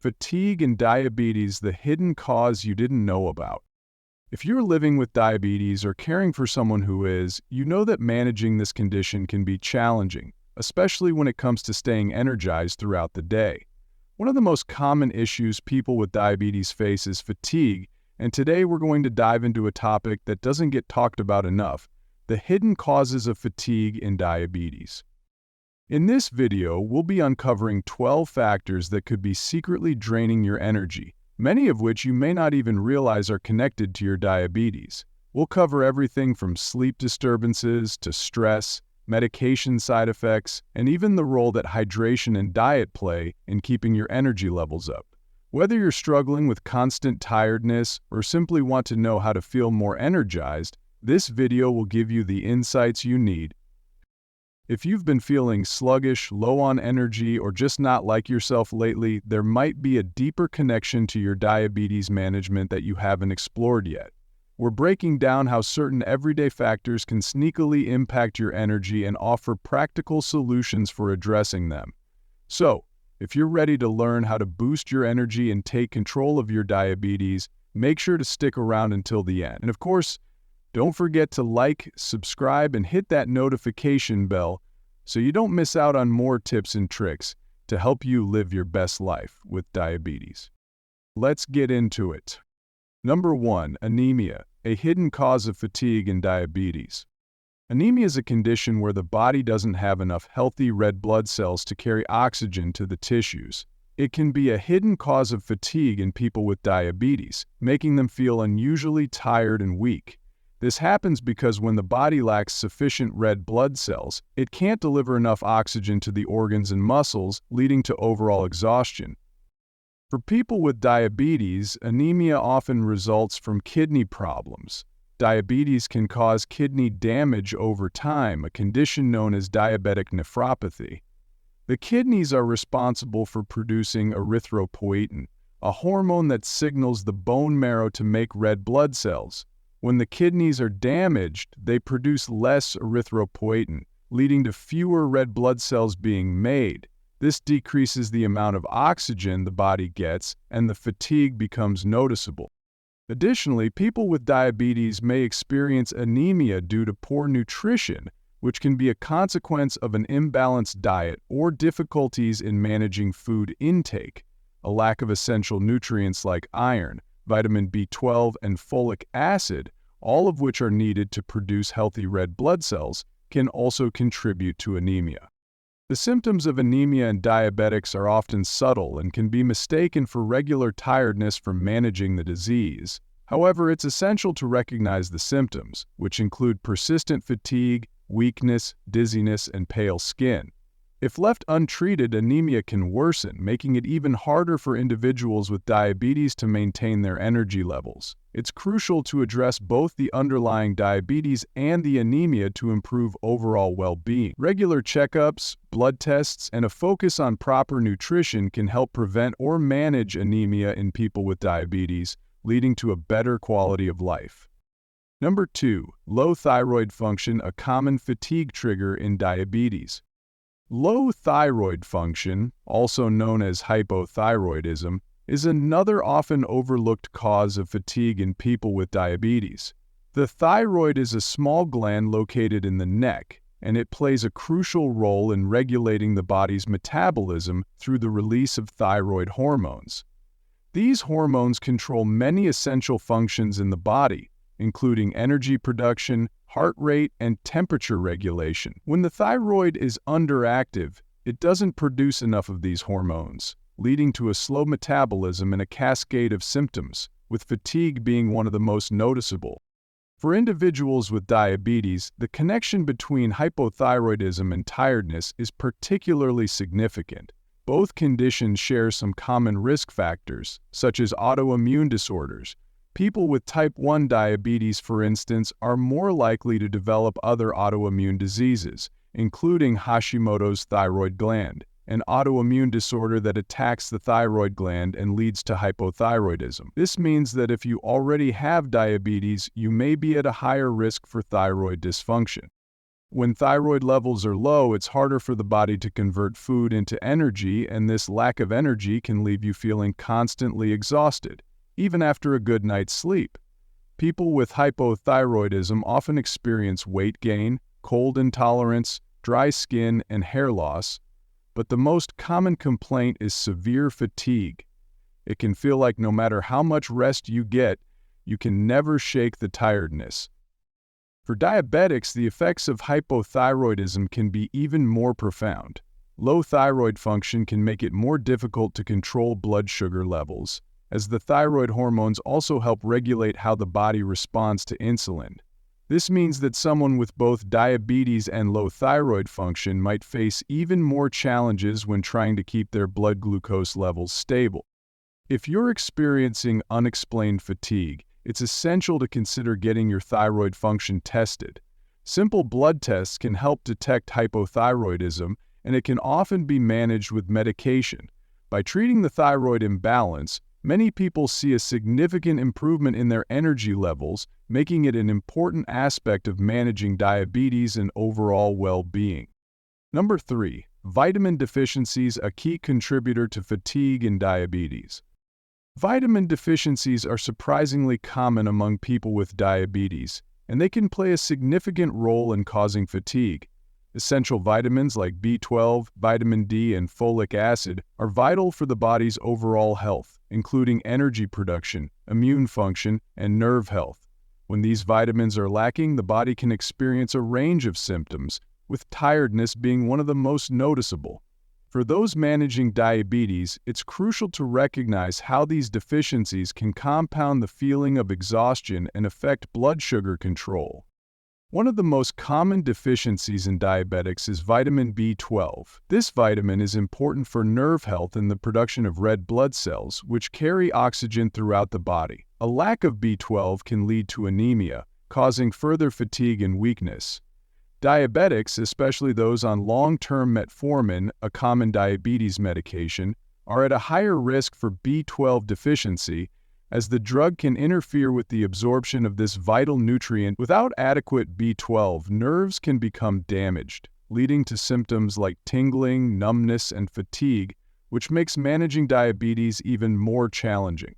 Fatigue and diabetes, the hidden cause you didn't know about. If you're living with diabetes or caring for someone who is, you know that managing this condition can be challenging, especially when it comes to staying energized throughout the day. One of the most common issues people with diabetes face is fatigue, and today we're going to dive into a topic that doesn't get talked about enough: the hidden causes of fatigue in diabetes. In this video, we'll be uncovering 12 factors that could be secretly draining your energy, many of which you may not even realize are connected to your diabetes. We'll cover everything from sleep disturbances to stress, medication side effects, and even the role that hydration and diet play in keeping your energy levels up. Whether you're struggling with constant tiredness or simply want to know how to feel more energized, this video will give you the insights you need. If you've been feeling sluggish, low on energy, or just not like yourself lately, there might be a deeper connection to your diabetes management that you haven't explored yet. We're breaking down how certain everyday factors can sneakily impact your energy and offer practical solutions for addressing them. So, if you're ready to learn how to boost your energy and take control of your diabetes, make sure to stick around until the end. And of course, don't forget to like, subscribe, and hit that notification bell so you don't miss out on more tips and tricks to help you live your best life with diabetes. Let's get into it. Number 1. Anemia, a hidden cause of fatigue and diabetes. Anemia is a condition where the body doesn't have enough healthy red blood cells to carry oxygen to the tissues. It can be a hidden cause of fatigue in people with diabetes, making them feel unusually tired and weak. This happens because when the body lacks sufficient red blood cells, it can't deliver enough oxygen to the organs and muscles, leading to overall exhaustion. For people with diabetes, anemia often results from kidney problems. Diabetes can cause kidney damage over time, a condition known as diabetic nephropathy. The kidneys are responsible for producing erythropoietin, a hormone that signals the bone marrow to make red blood cells. When the kidneys are damaged, they produce less erythropoietin, leading to fewer red blood cells being made. This decreases the amount of oxygen the body gets, and the fatigue becomes noticeable. Additionally, people with diabetes may experience anemia due to poor nutrition, which can be a consequence of an imbalanced diet or difficulties in managing food intake. A lack of essential nutrients like iron, vitamin B12, and folic acid, all of which are needed to produce healthy red blood cells, can also contribute to anemia. The symptoms of anemia in diabetics are often subtle and can be mistaken for regular tiredness from managing the disease. However, it's essential to recognize the symptoms, which include persistent fatigue, weakness, dizziness, and pale skin. If left untreated, anemia can worsen, making it even harder for individuals with diabetes to maintain their energy levels. It's crucial to address both the underlying diabetes and the anemia to improve overall well-being. Regular checkups, blood tests, and a focus on proper nutrition can help prevent or manage anemia in people with diabetes, leading to a better quality of life. Number 2. Low thyroid function, a common fatigue trigger in diabetes. Low thyroid function, also known as hypothyroidism, is another often overlooked cause of fatigue in people with diabetes. The thyroid is a small gland located in the neck, and it plays a crucial role in regulating the body's metabolism through the release of thyroid hormones. These hormones control many essential functions in the body, including energy production, heart rate, and temperature regulation. When the thyroid is underactive, it doesn't produce enough of these hormones, leading to a slow metabolism and a cascade of symptoms, with fatigue being one of the most noticeable. For individuals with diabetes, the connection between hypothyroidism and tiredness is particularly significant. Both conditions share some common risk factors, such as autoimmune disorders. People with type 1 diabetes, for instance, are more likely to develop other autoimmune diseases, including Hashimoto's thyroid gland, an autoimmune disorder that attacks the thyroid gland and leads to hypothyroidism. This means that if you already have diabetes, you may be at a higher risk for thyroid dysfunction. When thyroid levels are low, it's harder for the body to convert food into energy, and this lack of energy can leave you feeling constantly exhausted, even after a good night's sleep. People with hypothyroidism often experience weight gain, cold intolerance, dry skin, and hair loss, but the most common complaint is severe fatigue. It can feel like no matter how much rest you get, you can never shake the tiredness. For diabetics, the effects of hypothyroidism can be even more profound. Low thyroid function can make it more difficult to control blood sugar levels, as the thyroid hormones also help regulate how the body responds to insulin. This means that someone with both diabetes and low thyroid function might face even more challenges when trying to keep their blood glucose levels stable. If you're experiencing unexplained fatigue, it's essential to consider getting your thyroid function tested. Simple blood tests can help detect hypothyroidism, and it can often be managed with medication. By treating the thyroid imbalance, many people see a significant improvement in their energy levels, making it an important aspect of managing diabetes and overall well-being. Number 3. Vitamin deficiencies, a key contributor to fatigue and diabetes. Vitamin deficiencies are surprisingly common among people with diabetes, and they can play a significant role in causing fatigue. Essential vitamins like B12, vitamin D, and folic acid are vital for the body's overall health, including energy production, immune function, and nerve health. When these vitamins are lacking, the body can experience a range of symptoms, with tiredness being one of the most noticeable. For those managing diabetes, it's crucial to recognize how these deficiencies can compound the feeling of exhaustion and affect blood sugar control. One of the most common deficiencies in diabetics is vitamin B12. This vitamin is important for nerve health and the production of red blood cells, which carry oxygen throughout the body. A lack of B12 can lead to anemia, causing further fatigue and weakness. Diabetics, especially those on long-term metformin, a common diabetes medication, are at a higher risk for B12 deficiency, as the drug can interfere with the absorption of this vital nutrient. Without adequate B12, nerves can become damaged, leading to symptoms like tingling, numbness, and fatigue, which makes managing diabetes even more challenging.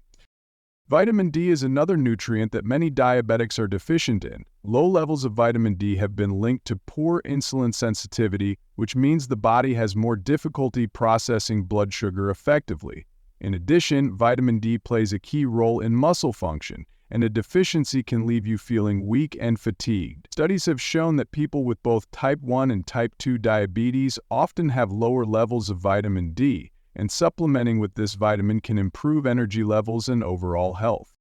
Vitamin D is another nutrient that many diabetics are deficient in. Low levels of vitamin D have been linked to poor insulin sensitivity, which means the body has more difficulty processing blood sugar effectively. In addition, vitamin D plays a key role in muscle function, and a deficiency can leave you feeling weak and fatigued. Studies have shown that people with both type 1 and type 2 diabetes often have lower levels of vitamin D, and supplementing with this vitamin can improve energy levels and overall health.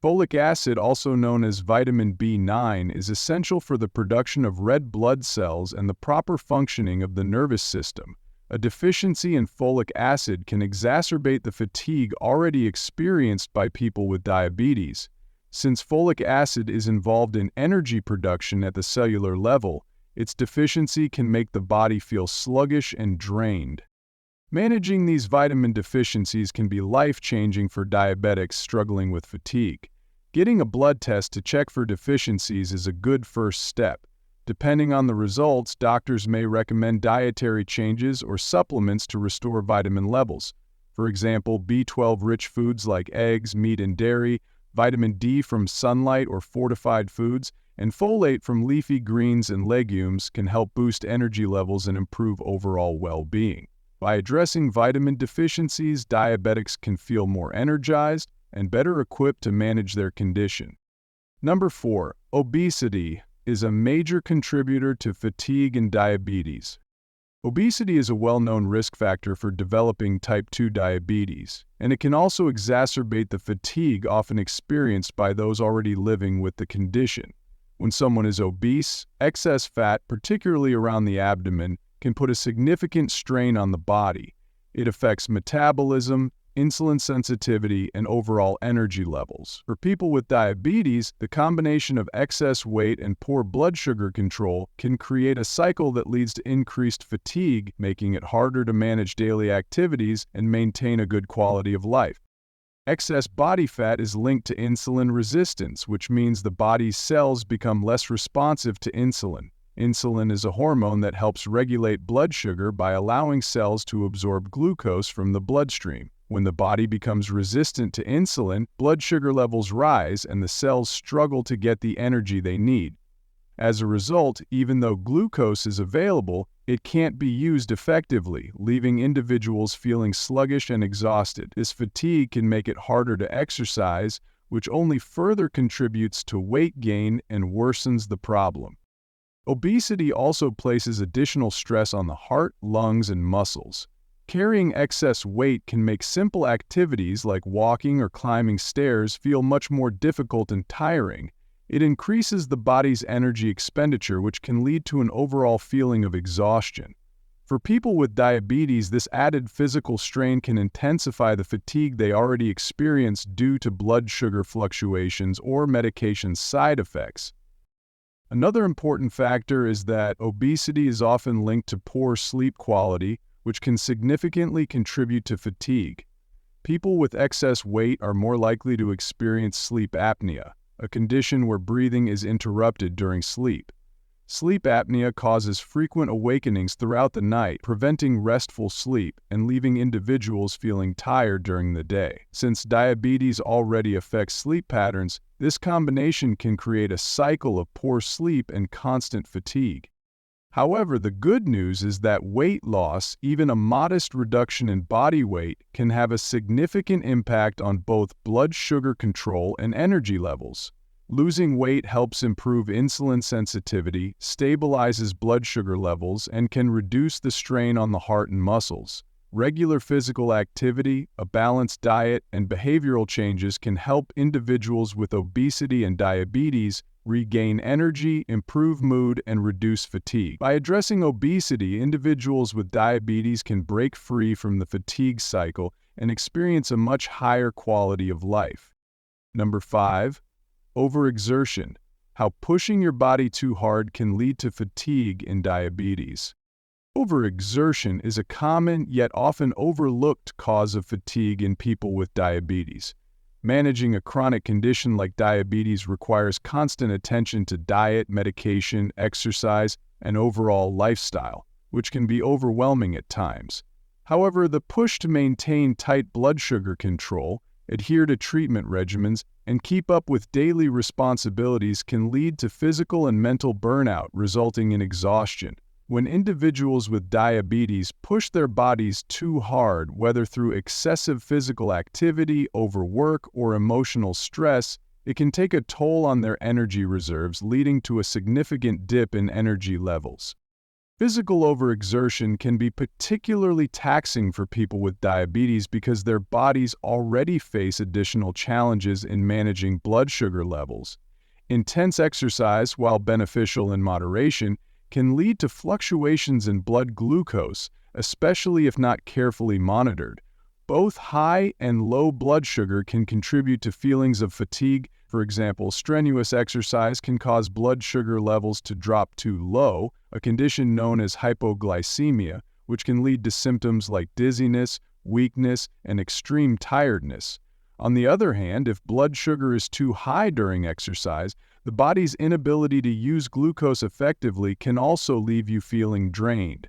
Folic acid, also known as vitamin B9, is essential for the production of red blood cells and the proper functioning of the nervous system. A deficiency in folic acid can exacerbate the fatigue already experienced by people with diabetes. Since folic acid is involved in energy production at the cellular level, its deficiency can make the body feel sluggish and drained. Managing these vitamin deficiencies can be life-changing for diabetics struggling with fatigue. Getting a blood test to check for deficiencies is a good first step. Depending on the results, doctors may recommend dietary changes or supplements to restore vitamin levels. For example, B12-rich foods like eggs, meat, and dairy, vitamin D from sunlight or fortified foods, and folate from leafy greens and legumes can help boost energy levels and improve overall well-being. By addressing vitamin deficiencies, diabetics can feel more energized and better equipped to manage their condition. Number 4. Obesity is a major contributor to fatigue and diabetes. Obesity is a well-known risk factor for developing type 2 diabetes, and it can also exacerbate the fatigue often experienced by those already living with the condition. When someone is obese, excess fat, particularly around the abdomen, can put a significant strain on the body. It affects metabolism, insulin sensitivity, and overall energy levels. For people with diabetes, the combination of excess weight and poor blood sugar control can create a cycle that leads to increased fatigue, making it harder to manage daily activities and maintain a good quality of life. Excess body fat is linked to insulin resistance, which means the body's cells become less responsive to insulin. Insulin is a hormone that helps regulate blood sugar by allowing cells to absorb glucose from the bloodstream. When the body becomes resistant to insulin, blood sugar levels rise and the cells struggle to get the energy they need. As a result, even though glucose is available, it can't be used effectively, leaving individuals feeling sluggish and exhausted. This fatigue can make it harder to exercise, which only further contributes to weight gain and worsens the problem. Obesity also places additional stress on the heart, lungs, and muscles. Carrying excess weight can make simple activities like walking or climbing stairs feel much more difficult and tiring. It increases the body's energy expenditure, which can lead to an overall feeling of exhaustion. For people with diabetes, this added physical strain can intensify the fatigue they already experience due to blood sugar fluctuations or medication side effects. Another important factor is that obesity is often linked to poor sleep quality, which can significantly contribute to fatigue. People with excess weight are more likely to experience sleep apnea, a condition where breathing is interrupted during sleep. Sleep apnea causes frequent awakenings throughout the night, preventing restful sleep and leaving individuals feeling tired during the day. Since diabetes already affects sleep patterns, this combination can create a cycle of poor sleep and constant fatigue. However, the good news is that weight loss, even a modest reduction in body weight, can have a significant impact on both blood sugar control and energy levels. Losing weight helps improve insulin sensitivity, stabilizes blood sugar levels, and can reduce the strain on the heart and muscles. Regular physical activity, a balanced diet, and behavioral changes can help individuals with obesity and diabetes regain energy, improve mood, and reduce fatigue. By addressing obesity, individuals with diabetes can break free from the fatigue cycle and experience a much higher quality of life. Number 5. Overexertion. How pushing your body too hard can lead to fatigue in diabetes. Overexertion is a common yet often overlooked cause of fatigue in people with diabetes. Managing a chronic condition like diabetes requires constant attention to diet, medication, exercise, and overall lifestyle, which can be overwhelming at times. However, the push to maintain tight blood sugar control, adhere to treatment regimens, and keep up with daily responsibilities can lead to physical and mental burnout, resulting in exhaustion. When individuals with diabetes push their bodies too hard, whether through excessive physical activity, overwork, or emotional stress, it can take a toll on their energy reserves, leading to a significant dip in energy levels. Physical overexertion can be particularly taxing for people with diabetes because their bodies already face additional challenges in managing blood sugar levels. Intense exercise, while beneficial in moderation, can lead to fluctuations in blood glucose, especially if not carefully monitored. Both high and low blood sugar can contribute to feelings of fatigue. For example, strenuous exercise can cause blood sugar levels to drop too low, a condition known as hypoglycemia, which can lead to symptoms like dizziness, weakness, and extreme tiredness. On the other hand, if blood sugar is too high during exercise, the body's inability to use glucose effectively can also leave you feeling drained.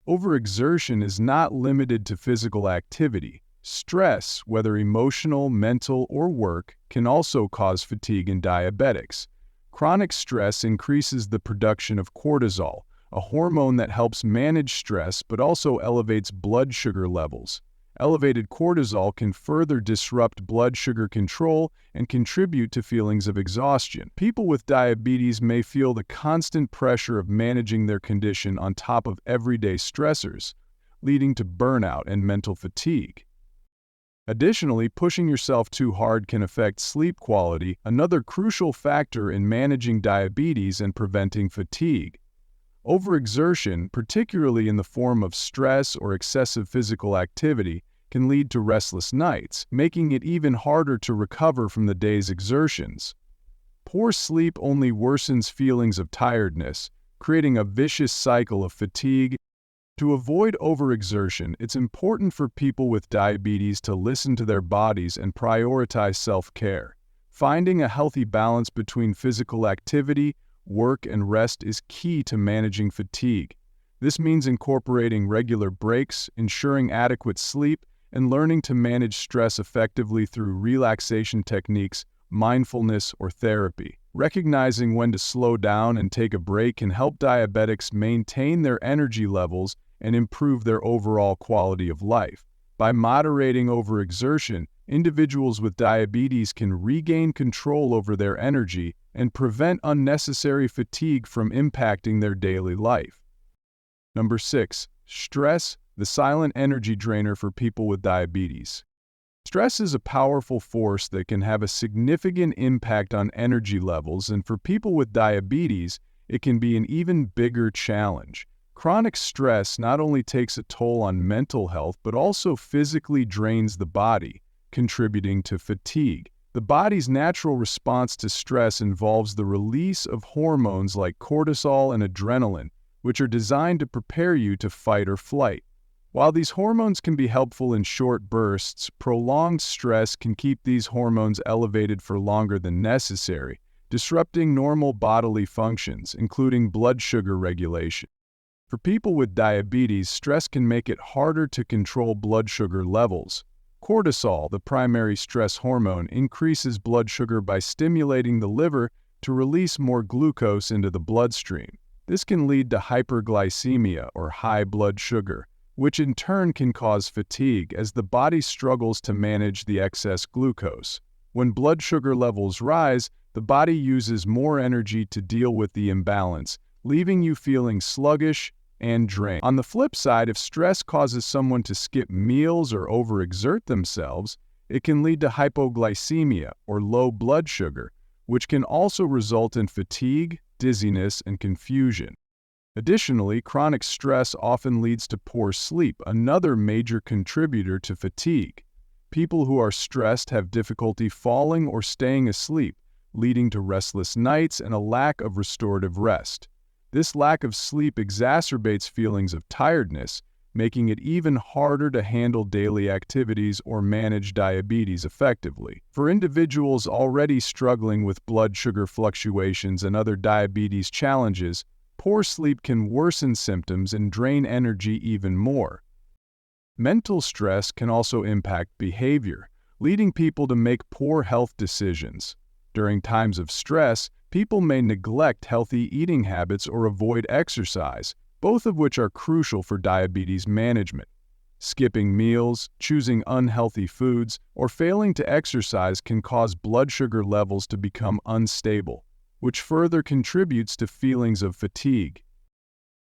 Overexertion is not limited to physical activity. Stress, whether emotional, mental, or work, can also cause fatigue in diabetics. Chronic stress increases the production of cortisol, a hormone that helps manage stress but also elevates blood sugar levels. Elevated cortisol can further disrupt blood sugar control and contribute to feelings of exhaustion. People with diabetes may feel the constant pressure of managing their condition on top of everyday stressors, leading to burnout and mental fatigue. Additionally, pushing yourself too hard can affect sleep quality, another crucial factor in managing diabetes and preventing fatigue. Overexertion, particularly in the form of stress or excessive physical activity, can lead to restless nights, making it even harder to recover from the day's exertions. Poor sleep only worsens feelings of tiredness, creating a vicious cycle of fatigue. To avoid overexertion, it's important for people with diabetes to listen to their bodies and prioritize self-care. Finding a healthy balance between physical activity, work, and rest is key to managing fatigue. This means incorporating regular breaks, ensuring adequate sleep, and learning to manage stress effectively through relaxation techniques, mindfulness, or therapy. Recognizing when to slow down and take a break can help diabetics maintain their energy levels and improve their overall quality of life. By moderating overexertion, individuals with diabetes can regain control over their energy and prevent unnecessary fatigue from impacting their daily life. Number 6. Stress, the silent energy drainer for people with diabetes. Stress is a powerful force that can have a significant impact on energy levels, and for people with diabetes, it can be an even bigger challenge. Chronic stress not only takes a toll on mental health but also physically drains the body, contributing to fatigue. The body's natural response to stress involves the release of hormones like cortisol and adrenaline, which are designed to prepare you to fight or flight. While these hormones can be helpful in short bursts, prolonged stress can keep these hormones elevated for longer than necessary, disrupting normal bodily functions, including blood sugar regulation. For people with diabetes, stress can make it harder to control blood sugar levels. Cortisol, the primary stress hormone, increases blood sugar by stimulating the liver to release more glucose into the bloodstream. This can lead to hyperglycemia, or high blood sugar, which in turn can cause fatigue as the body struggles to manage the excess glucose. When blood sugar levels rise, the body uses more energy to deal with the imbalance, leaving you feeling sluggish and drained. On the flip side, if stress causes someone to skip meals or overexert themselves, it can lead to hypoglycemia, or low blood sugar, which can also result in fatigue, dizziness, and confusion. Additionally, chronic stress often leads to poor sleep, another major contributor to fatigue. People who are stressed have difficulty falling or staying asleep, leading to restless nights and a lack of restorative rest. This lack of sleep exacerbates feelings of tiredness, making it even harder to handle daily activities or manage diabetes effectively. For individuals already struggling with blood sugar fluctuations and other diabetes challenges, poor sleep can worsen symptoms and drain energy even more. Mental stress can also impact behavior, leading people to make poor health decisions. During times of stress, people may neglect healthy eating habits or avoid exercise, both of which are crucial for diabetes management. Skipping meals, choosing unhealthy foods, or failing to exercise can cause blood sugar levels to become unstable, which further contributes to feelings of fatigue.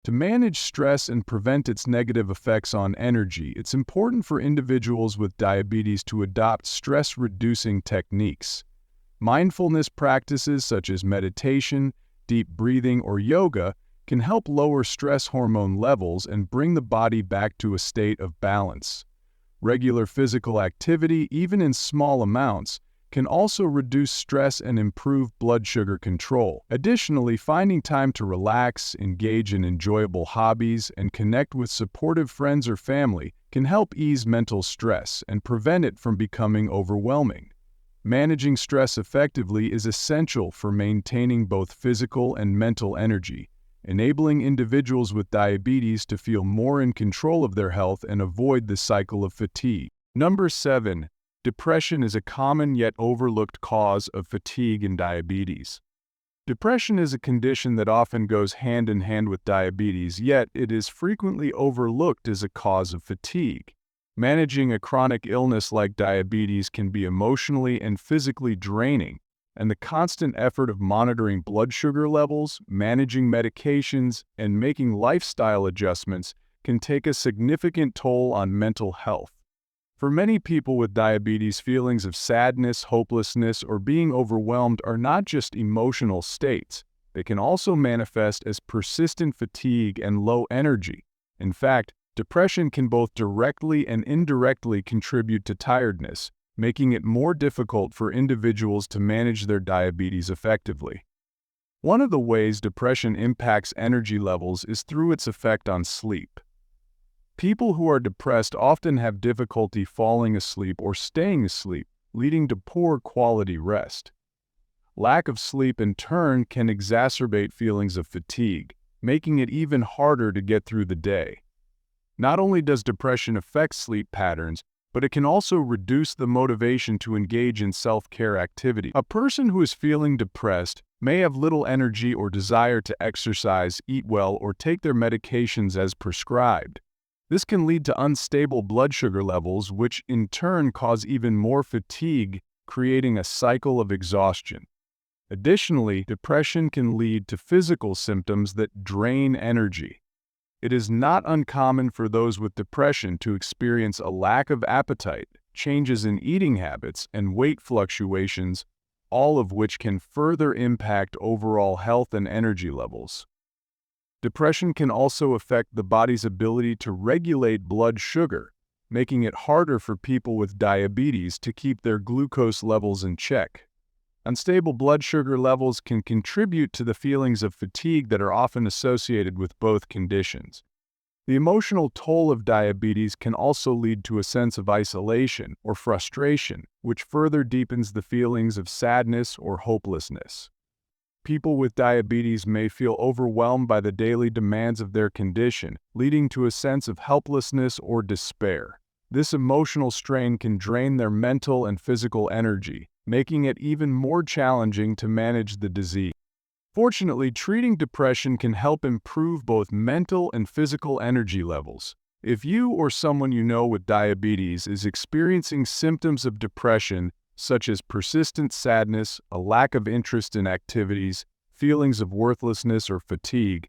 To manage stress and prevent its negative effects on energy, it's important for individuals with diabetes to adopt stress-reducing techniques. Mindfulness practices such as meditation, deep breathing, or yoga can help lower stress hormone levels and bring the body back to a state of balance. Regular physical activity, even in small amounts, can also reduce stress and improve blood sugar control. Additionally, finding time to relax, engage in enjoyable hobbies, and connect with supportive friends or family can help ease mental stress and prevent it from becoming overwhelming. Managing stress effectively is essential for maintaining both physical and mental energy, enabling individuals with diabetes to feel more in control of their health and avoid the cycle of fatigue. Number 7. Depression is a common yet overlooked cause of fatigue in diabetes. Depression is a condition that often goes hand in hand with diabetes, yet it is frequently overlooked as a cause of fatigue. Managing a chronic illness like diabetes can be emotionally and physically draining, and the constant effort of monitoring blood sugar levels, managing medications, and making lifestyle adjustments can take a significant toll on mental health. For many people with diabetes, feelings of sadness, hopelessness, or being overwhelmed are not just emotional states. They can also manifest as persistent fatigue and low energy. In fact, depression can both directly and indirectly contribute to tiredness, making it more difficult for individuals to manage their diabetes effectively. One of the ways depression impacts energy levels is through its effect on sleep. People who are depressed often have difficulty falling asleep or staying asleep, leading to poor quality rest. Lack of sleep in turn can exacerbate feelings of fatigue, making it even harder to get through the day. Not only does depression affect sleep patterns, but it can also reduce the motivation to engage in self-care activity. A person who is feeling depressed may have little energy or desire to exercise, eat well, or take their medications as prescribed. This can lead to unstable blood sugar levels, which in turn cause even more fatigue, creating a cycle of exhaustion. Additionally, depression can lead to physical symptoms that drain energy. It is not uncommon for those with depression to experience a lack of appetite, changes in eating habits, and weight fluctuations, all of which can further impact overall health and energy levels. Depression can also affect the body's ability to regulate blood sugar, making it harder for people with diabetes to keep their glucose levels in check. Unstable blood sugar levels can contribute to the feelings of fatigue that are often associated with both conditions. The emotional toll of diabetes can also lead to a sense of isolation or frustration, which further deepens the feelings of sadness or hopelessness. People with diabetes may feel overwhelmed by the daily demands of their condition, leading to a sense of helplessness or despair. This emotional strain can drain their mental and physical energy, making it even more challenging to manage the disease. Fortunately, treating depression can help improve both mental and physical energy levels. If you or someone you know with diabetes is experiencing symptoms of depression, such as persistent sadness, a lack of interest in activities, feelings of worthlessness or fatigue,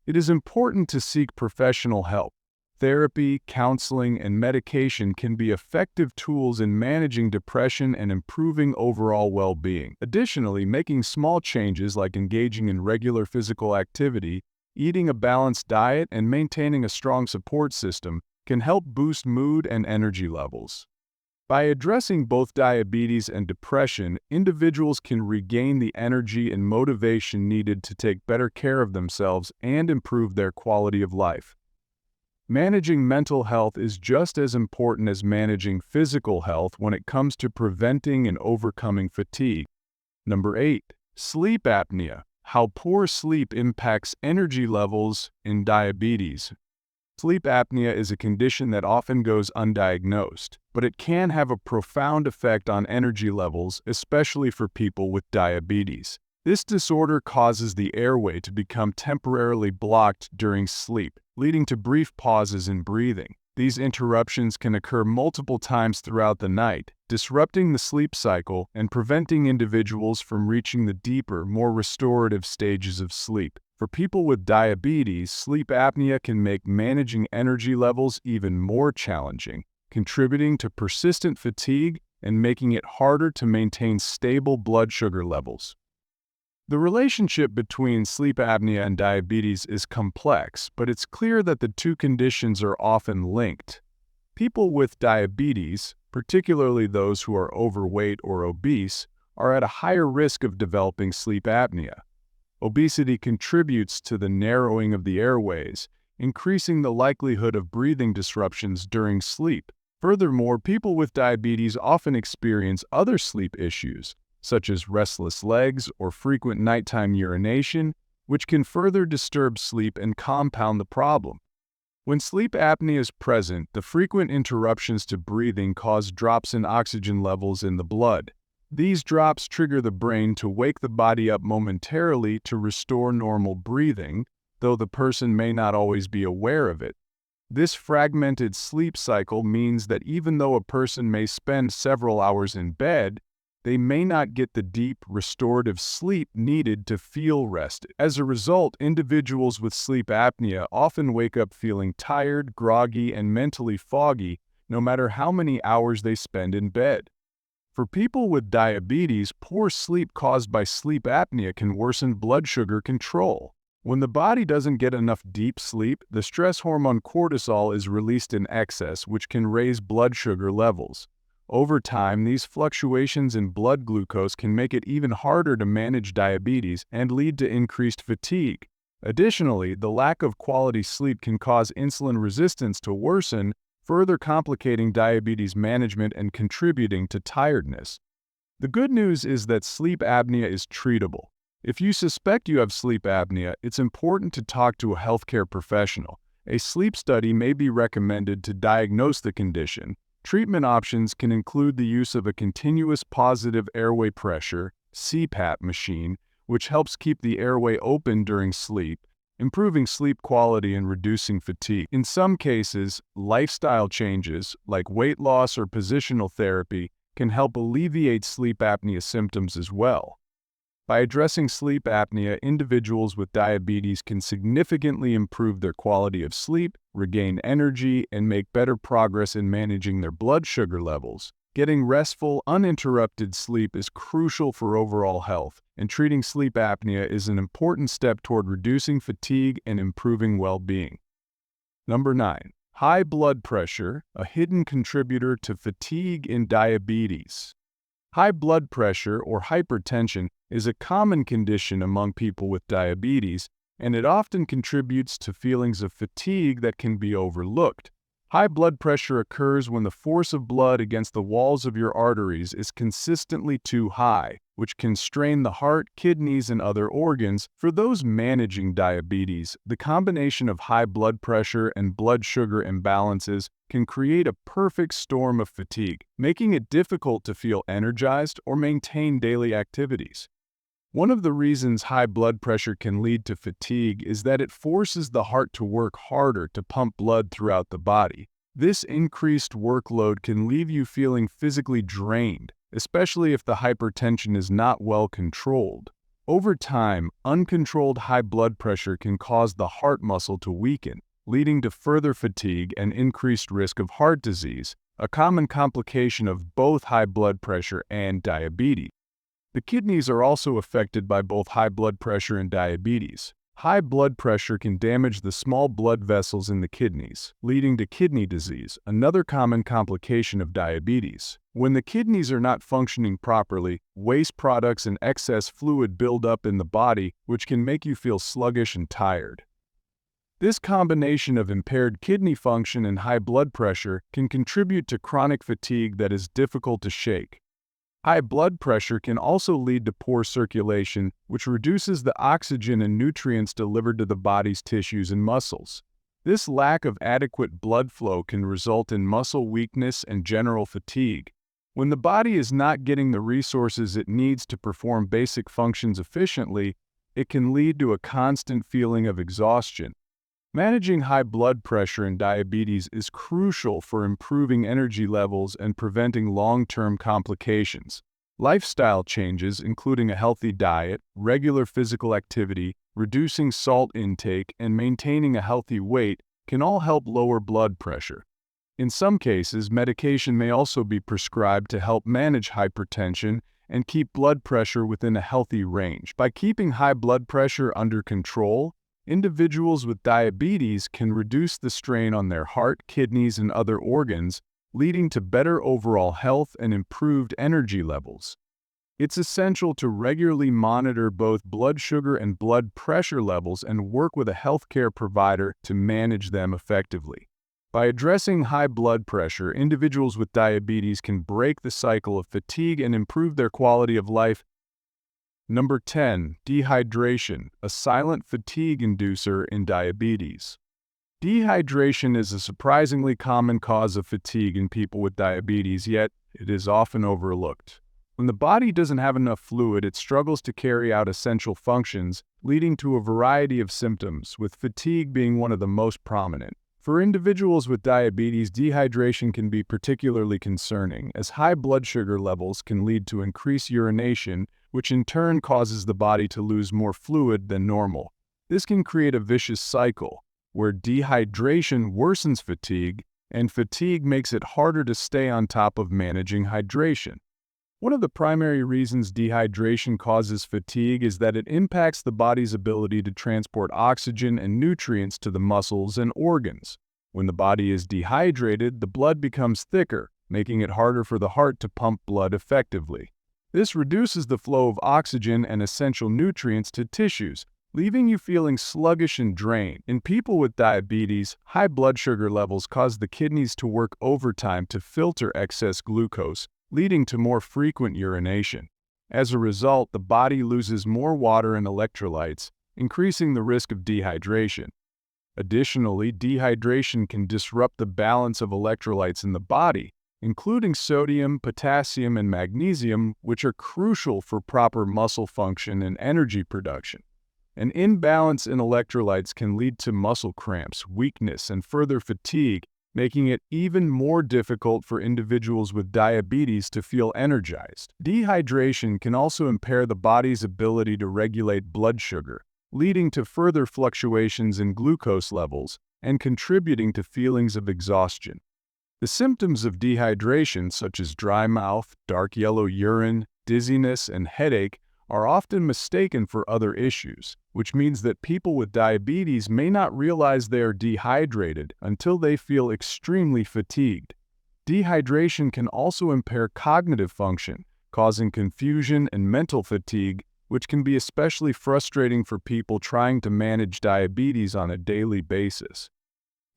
it is important to seek professional help. Therapy, counseling, and medication can be effective tools in managing depression and improving overall well-being. Additionally, making small changes like engaging in regular physical activity, eating a balanced diet, and maintaining a strong support system can help boost mood and energy levels. By addressing both diabetes and depression, individuals can regain the energy and motivation needed to take better care of themselves and improve their quality of life. Managing mental health is just as important as managing physical health when it comes to preventing and overcoming fatigue. Number 8. Sleep apnea. How poor sleep impacts energy levels in diabetes. Sleep apnea is a condition that often goes undiagnosed, but it can have a profound effect on energy levels, especially for people with diabetes. This disorder causes the airway to become temporarily blocked during sleep, leading to brief pauses in breathing. These interruptions can occur multiple times throughout the night, disrupting the sleep cycle and preventing individuals from reaching the deeper, more restorative stages of sleep. For people with diabetes, sleep apnea can make managing energy levels even more challenging, contributing to persistent fatigue and making it harder to maintain stable blood sugar levels. The relationship between sleep apnea and diabetes is complex, but it's clear that the two conditions are often linked. People with diabetes, particularly those who are overweight or obese, are at a higher risk of developing sleep apnea. Obesity contributes to the narrowing of the airways, increasing the likelihood of breathing disruptions during sleep. Furthermore, people with diabetes often experience other sleep issues, such as restless legs or frequent nighttime urination, which can further disturb sleep and compound the problem. When sleep apnea is present, the frequent interruptions to breathing cause drops in oxygen levels in the blood. These drops trigger the brain to wake the body up momentarily to restore normal breathing, though the person may not always be aware of it. This fragmented sleep cycle means that even though a person may spend several hours in bed, they may not get the deep, restorative sleep needed to feel rested. As a result, individuals with sleep apnea often wake up feeling tired, groggy, and mentally foggy, no matter how many hours they spend in bed. For people with diabetes, poor sleep caused by sleep apnea can worsen blood sugar control. When the body doesn't get enough deep sleep, the stress hormone cortisol is released in excess, which can raise blood sugar levels. Over time, these fluctuations in blood glucose can make it even harder to manage diabetes and lead to increased fatigue. Additionally, the lack of quality sleep can cause insulin resistance to worsen, further complicating diabetes management and contributing to tiredness. The good news is that sleep apnea is treatable. If you suspect you have sleep apnea, it's important to talk to a healthcare professional. A sleep study may be recommended to diagnose the condition. Treatment options can include the use of a continuous positive airway pressure (CPAP) machine, which helps keep the airway open during sleep, improving sleep quality and reducing fatigue. In some cases, lifestyle changes, like weight loss or positional therapy, can help alleviate sleep apnea symptoms as well. By addressing sleep apnea, individuals with diabetes can significantly improve their quality of sleep, regain energy, and make better progress in managing their blood sugar levels. Getting restful, uninterrupted sleep is crucial for overall health, and treating sleep apnea is an important step toward reducing fatigue and improving well-being. Number 9. High blood pressure, a hidden contributor to fatigue in diabetes. High blood pressure or hypertension is a common condition among people with diabetes, and it often contributes to feelings of fatigue that can be overlooked. High blood pressure occurs when the force of blood against the walls of your arteries is consistently too high, which can strain the heart, kidneys, and other organs. For those managing diabetes, the combination of high blood pressure and blood sugar imbalances can create a perfect storm of fatigue, making it difficult to feel energized or maintain daily activities. One of the reasons high blood pressure can lead to fatigue is that it forces the heart to work harder to pump blood throughout the body. This increased workload can leave you feeling physically drained, especially if the hypertension is not well controlled. Over time, uncontrolled high blood pressure can cause the heart muscle to weaken, leading to further fatigue and increased risk of heart disease, a common complication of both high blood pressure and diabetes. The kidneys are also affected by both high blood pressure and diabetes. High blood pressure can damage the small blood vessels in the kidneys, leading to kidney disease, another common complication of diabetes. When the kidneys are not functioning properly, waste products and excess fluid build up in the body, which can make you feel sluggish and tired. This combination of impaired kidney function and high blood pressure can contribute to chronic fatigue that is difficult to shake. High blood pressure can also lead to poor circulation, which reduces the oxygen and nutrients delivered to the body's tissues and muscles. This lack of adequate blood flow can result in muscle weakness and general fatigue. When the body is not getting the resources it needs to perform basic functions efficiently, it can lead to a constant feeling of exhaustion. Managing high blood pressure and diabetes is crucial for improving energy levels and preventing long-term complications. Lifestyle changes, including a healthy diet, regular physical activity, reducing salt intake, and maintaining a healthy weight, can all help lower blood pressure. In some cases, medication may also be prescribed to help manage hypertension and keep blood pressure within a healthy range. By keeping high blood pressure under control, individuals with diabetes can reduce the strain on their heart, kidneys, and other organs, leading to better overall health and improved energy levels. It's essential to regularly monitor both blood sugar and blood pressure levels and work with a healthcare provider to manage them effectively. By addressing high blood pressure, individuals with diabetes can break the cycle of fatigue and improve their quality of life. Number 10. Dehydration, a silent fatigue inducer in diabetes. Dehydration is a surprisingly common cause of fatigue in people with diabetes, yet it is often overlooked. When the body doesn't have enough fluid, it struggles to carry out essential functions, leading to a variety of symptoms, with fatigue being one of the most prominent. For individuals with diabetes, dehydration can be particularly concerning, as high blood sugar levels can lead to increased urination, which in turn causes the body to lose more fluid than normal. This can create a vicious cycle, where dehydration worsens fatigue, and fatigue makes it harder to stay on top of managing hydration. One of the primary reasons dehydration causes fatigue is that it impacts the body's ability to transport oxygen and nutrients to the muscles and organs. When the body is dehydrated, the blood becomes thicker, making it harder for the heart to pump blood effectively. This reduces the flow of oxygen and essential nutrients to tissues, leaving you feeling sluggish and drained. In people with diabetes, high blood sugar levels cause the kidneys to work overtime to filter excess glucose, leading to more frequent urination. As a result, the body loses more water and electrolytes, increasing the risk of dehydration. Additionally, dehydration can disrupt the balance of electrolytes in the body, including sodium, potassium, and magnesium, which are crucial for proper muscle function and energy production. An imbalance in electrolytes can lead to muscle cramps, weakness, and further fatigue, making it even more difficult for individuals with diabetes to feel energized. Dehydration can also impair the body's ability to regulate blood sugar, leading to further fluctuations in glucose levels and contributing to feelings of exhaustion. The symptoms of dehydration, such as dry mouth, dark yellow urine, dizziness, and headache, are often mistaken for other issues, which means that people with diabetes may not realize they are dehydrated until they feel extremely fatigued. Dehydration can also impair cognitive function, causing confusion and mental fatigue, which can be especially frustrating for people trying to manage diabetes on a daily basis.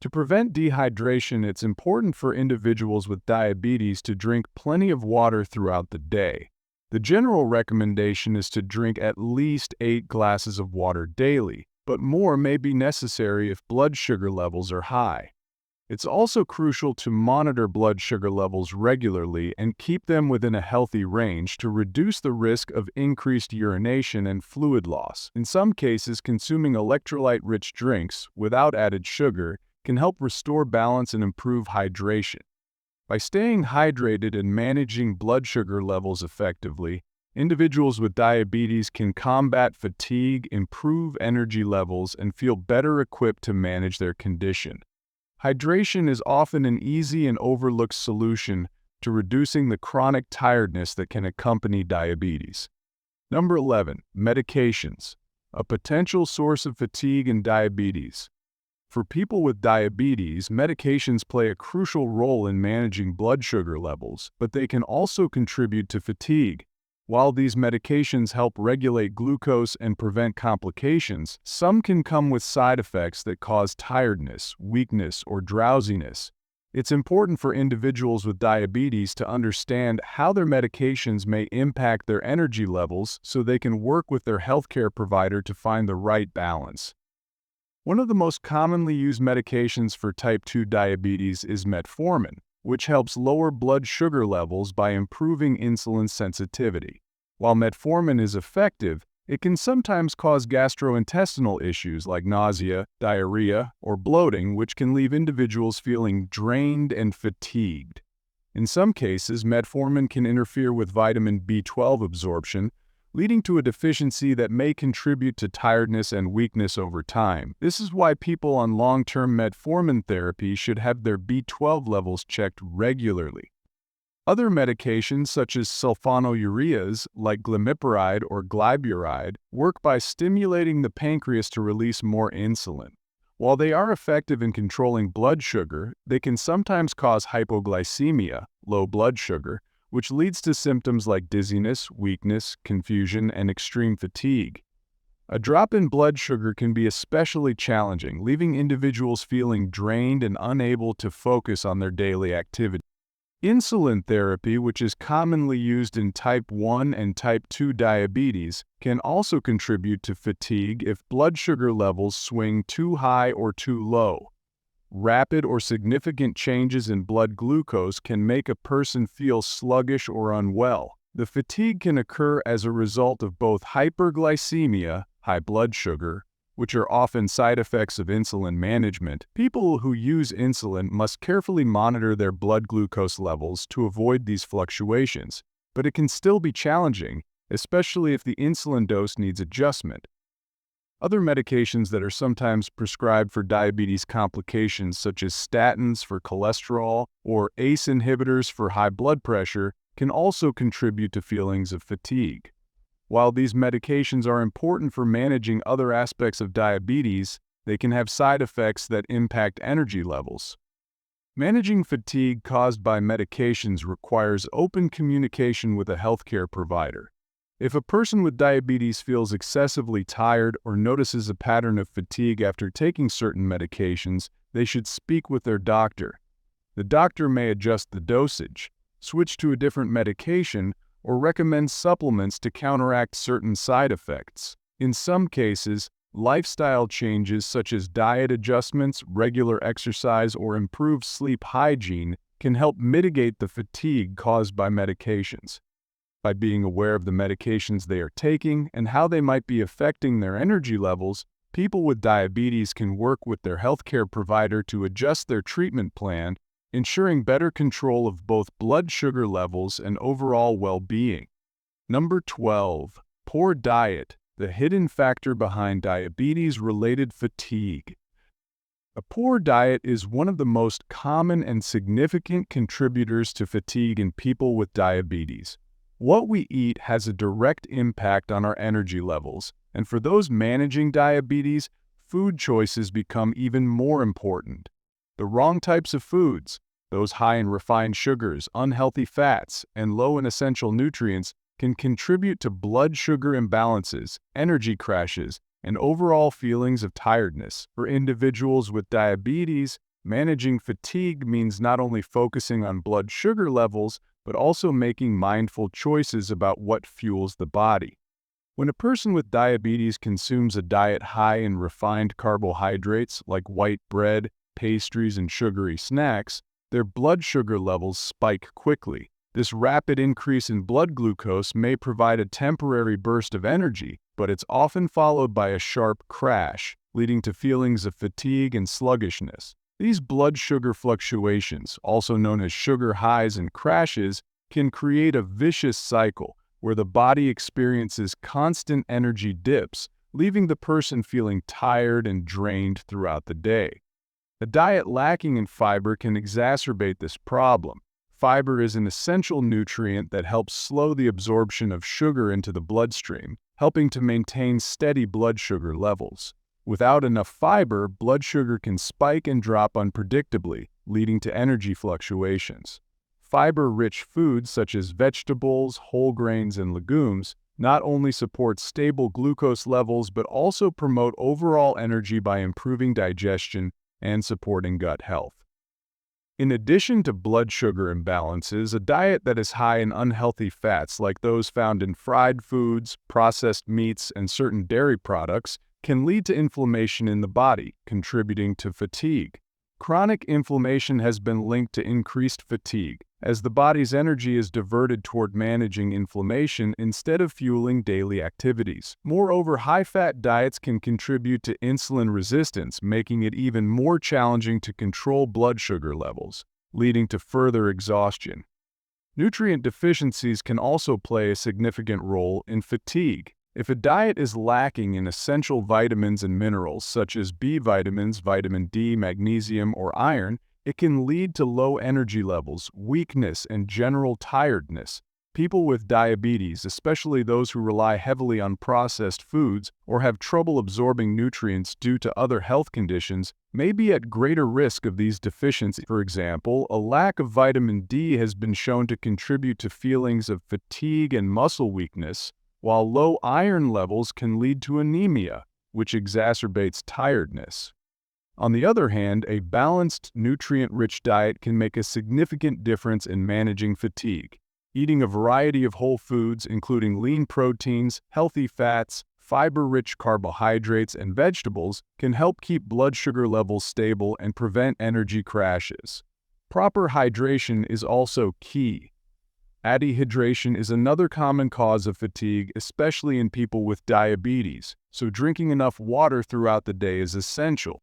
To prevent dehydration, it's important for individuals with diabetes to drink plenty of water throughout the day. The general recommendation is to drink at least 8 glasses of water daily, but more may be necessary if blood sugar levels are high. It's also crucial to monitor blood sugar levels regularly and keep them within a healthy range to reduce the risk of increased urination and fluid loss. In some cases, consuming electrolyte-rich drinks without added sugar can help restore balance and improve hydration. By staying hydrated and managing blood sugar levels effectively, individuals with diabetes can combat fatigue, improve energy levels, and feel better equipped to manage their condition. Hydration is often an easy and overlooked solution to reducing the chronic tiredness that can accompany diabetes. Number 11. Medications. A potential source of fatigue in diabetes. For people with diabetes, medications play a crucial role in managing blood sugar levels, but they can also contribute to fatigue. While these medications help regulate glucose and prevent complications, some can come with side effects that cause tiredness, weakness, or drowsiness. It's important for individuals with diabetes to understand how their medications may impact their energy levels so they can work with their healthcare provider to find the right balance. One of the most commonly used medications for type 2 diabetes is metformin, which helps lower blood sugar levels by improving insulin sensitivity. While metformin is effective, it can sometimes cause gastrointestinal issues like nausea, diarrhea, or bloating, which can leave individuals feeling drained and fatigued. In some cases, metformin can interfere with vitamin B12 absorption, leading to a deficiency that may contribute to tiredness and weakness over time. This is why people on long-term metformin therapy should have their B12 levels checked regularly. Other medications, such as sulfonylureas, like glimepiride or gliburide, work by stimulating the pancreas to release more insulin. While they are effective in controlling blood sugar, they can sometimes cause hypoglycemia, low blood sugar, which leads to symptoms like dizziness, weakness, confusion, and extreme fatigue. A drop in blood sugar can be especially challenging, leaving individuals feeling drained and unable to focus on their daily activities. Insulin therapy, which is commonly used in type 1 and type 2 diabetes, can also contribute to fatigue if blood sugar levels swing too high or too low. Rapid or significant changes in blood glucose can make a person feel sluggish or unwell. The fatigue can occur as a result of both hyperglycemia, high blood sugar, which are often side effects of insulin management. People who use insulin must carefully monitor their blood glucose levels to avoid these fluctuations, but it can still be challenging, especially if the insulin dose needs adjustment. Other medications that are sometimes prescribed for diabetes complications, such as statins for cholesterol or ACE inhibitors for high blood pressure, can also contribute to feelings of fatigue. While these medications are important for managing other aspects of diabetes, they can have side effects that impact energy levels. Managing fatigue caused by medications requires open communication with a healthcare provider. If a person with diabetes feels excessively tired or notices a pattern of fatigue after taking certain medications, they should speak with their doctor. The doctor may adjust the dosage, switch to a different medication, or recommend supplements to counteract certain side effects. In some cases, lifestyle changes such as diet adjustments, regular exercise, or improved sleep hygiene can help mitigate the fatigue caused by medications. By being aware of the medications they are taking and how they might be affecting their energy levels, people with diabetes can work with their healthcare provider to adjust their treatment plan, ensuring better control of both blood sugar levels and overall well-being. Number 12. Poor diet, the hidden factor behind diabetes-related fatigue. A poor diet is one of the most common and significant contributors to fatigue in people with diabetes. What we eat has a direct impact on our energy levels, and for those managing diabetes, food choices become even more important. The wrong types of foods, those high in refined sugars, unhealthy fats, and low in essential nutrients, can contribute to blood sugar imbalances, energy crashes, and overall feelings of tiredness. For individuals with diabetes, managing fatigue means not only focusing on blood sugar levels, but also making mindful choices about what fuels the body. When a person with diabetes consumes a diet high in refined carbohydrates like white bread, pastries, and sugary snacks, their blood sugar levels spike quickly. This rapid increase in blood glucose may provide a temporary burst of energy, but it's often followed by a sharp crash, leading to feelings of fatigue and sluggishness. These blood sugar fluctuations, also known as sugar highs and crashes, can create a vicious cycle where the body experiences constant energy dips, leaving the person feeling tired and drained throughout the day. A diet lacking in fiber can exacerbate this problem. Fiber is an essential nutrient that helps slow the absorption of sugar into the bloodstream, helping to maintain steady blood sugar levels. Without enough fiber, blood sugar can spike and drop unpredictably, leading to energy fluctuations. Fiber-rich foods such as vegetables, whole grains, and legumes not only support stable glucose levels but also promote overall energy by improving digestion and supporting gut health. In addition to blood sugar imbalances, a diet that is high in unhealthy fats like those found in fried foods, processed meats, and certain dairy products can lead to inflammation in the body, contributing to fatigue. Chronic inflammation has been linked to increased fatigue, as the body's energy is diverted toward managing inflammation instead of fueling daily activities. Moreover, high-fat diets can contribute to insulin resistance, making it even more challenging to control blood sugar levels, leading to further exhaustion. Nutrient deficiencies can also play a significant role in fatigue. If a diet is lacking in essential vitamins and minerals such as B vitamins, vitamin D, magnesium, or iron, it can lead to low energy levels, weakness, and general tiredness. People with diabetes, especially those who rely heavily on processed foods or have trouble absorbing nutrients due to other health conditions, may be at greater risk of these deficiencies. For example, a lack of vitamin D has been shown to contribute to feelings of fatigue and muscle weakness, while low iron levels can lead to anemia, which exacerbates tiredness. On the other hand, a balanced, nutrient-rich diet can make a significant difference in managing fatigue. Eating a variety of whole foods, including lean proteins, healthy fats, fiber-rich carbohydrates, and vegetables, can help keep blood sugar levels stable and prevent energy crashes. Proper hydration is also key. Dehydration is another common cause of fatigue, especially in people with diabetes, so drinking enough water throughout the day is essential.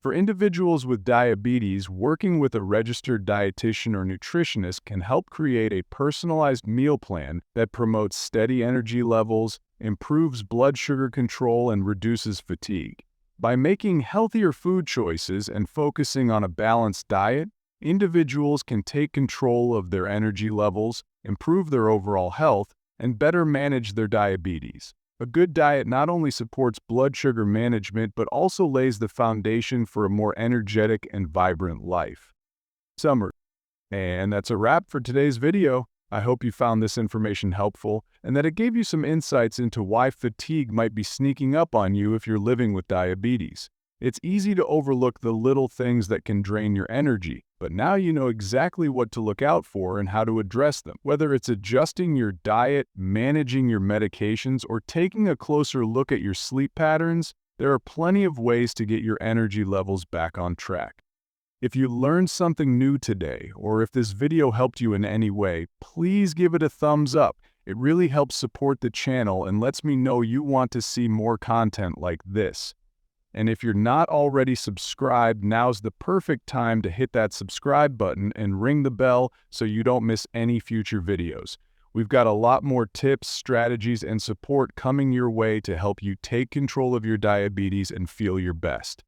For individuals with diabetes, working with a registered dietitian or nutritionist can help create a personalized meal plan that promotes steady energy levels, improves blood sugar control, and reduces fatigue. By making healthier food choices and focusing on a balanced diet, individuals can take control of their energy levels, improve their overall health, and better manage their diabetes. A good diet not only supports blood sugar management but also lays the foundation for a more energetic and vibrant life. Summary. And that's a wrap for today's video. I hope you found this information helpful and that it gave you some insights into why fatigue might be sneaking up on you if you're living with diabetes. It's easy to overlook the little things that can drain your energy, But now you know exactly what to look out for and how to address them. Whether it's adjusting your diet, managing your medications, or taking a closer look at your sleep patterns, there are plenty of ways to get your energy levels back on track. If you learned something new today, or if this video helped you in any way, please give it a thumbs up. It really helps support the channel and lets me know you want to see more content like this. And if you're not already subscribed, now's the perfect time to hit that subscribe button and ring the bell so you don't miss any future videos. We've got a lot more tips, strategies, and support coming your way to help you take control of your diabetes and feel your best.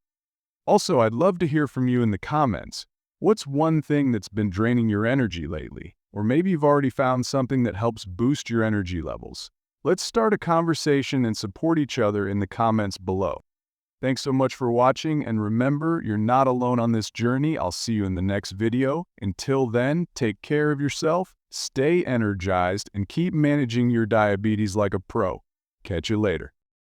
Also, I'd love to hear from you in the comments. What's one thing that's been draining your energy lately? Or maybe you've already found something that helps boost your energy levels. Let's start a conversation and support each other in the comments below. Thanks so much for watching, and remember, you're not alone on this journey. I'll see you in the next video. Until then, take care of yourself, stay energized, and keep managing your diabetes like a pro. Catch you later.